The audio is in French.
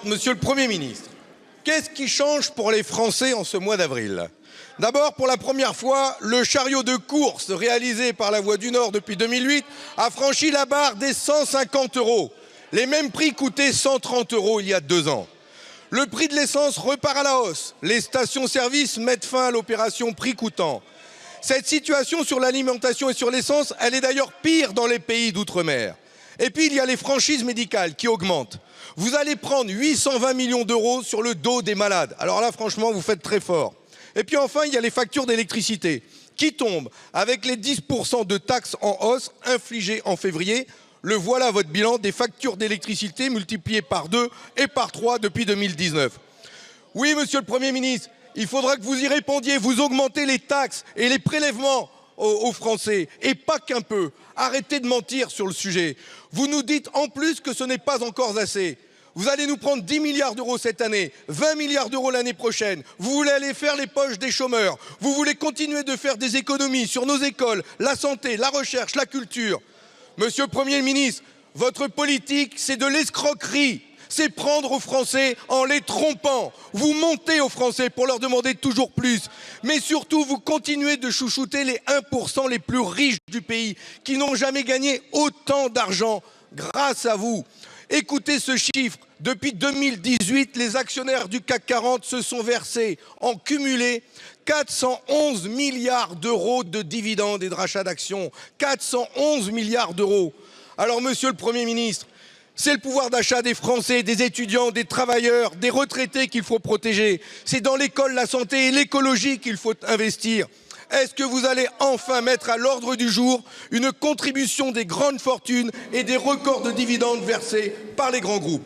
Monsieur le Premier ministre, qu'est-ce qui change pour les Français en ce mois d'avril? D'abord, pour la première fois, le chariot de course réalisé par la Voie du Nord depuis 2008 a franchi la barre des 150 €. Les mêmes prix coûtaient 130 € il y a 2 ans. Le prix de l'essence repart à la hausse. Les stations-service mettent fin à l'opération prix coûtant. Cette situation sur l'alimentation et sur l'essence, elle est d'ailleurs pire dans les pays d'outre-mer. Et puis, il y a les franchises médicales qui augmentent. Vous allez prendre 820 millions d'euros sur le dos des malades. Alors là, franchement, vous faites très fort. Et puis enfin, il y a les factures d'électricité qui tombent avec les 10% de taxes en hausse infligées en février. Le voilà votre bilan, des factures d'électricité multipliées par 2 et par 3 depuis 2019. Oui, monsieur le Premier ministre, il faudra que vous y répondiez. Vous augmentez les taxes et les prélèvements aux Français, et pas qu'un peu. Arrêtez de mentir sur le sujet. Vous nous dites en plus que ce n'est pas encore assez. Vous allez nous prendre 10 milliards d'euros cette année, 20 milliards d'euros l'année prochaine. Vous voulez aller faire les poches des chômeurs. Vous voulez continuer de faire des économies sur nos écoles, la santé, la recherche, la culture. Monsieur le Premier ministre, votre politique, c'est de l'escroquerie. C'est prendre aux Français en les trompant. Vous mentez aux Français pour leur demander toujours plus. Mais surtout, vous continuez de chouchouter les 1% les plus riches du pays, qui n'ont jamais gagné autant d'argent grâce à vous. Écoutez ce chiffre. Depuis 2018, les actionnaires du CAC 40 se sont versés en cumulé 411 milliards d'euros de dividendes et de rachats d'actions. 411 milliards d'euros. Alors, monsieur le Premier ministre, c'est le pouvoir d'achat des Français, des étudiants, des travailleurs, des retraités qu'il faut protéger. C'est dans l'école, la santé et l'écologie qu'il faut investir. Est-ce que vous allez enfin mettre à l'ordre du jour une contribution des grandes fortunes et des records de dividendes versés par les grands groupes?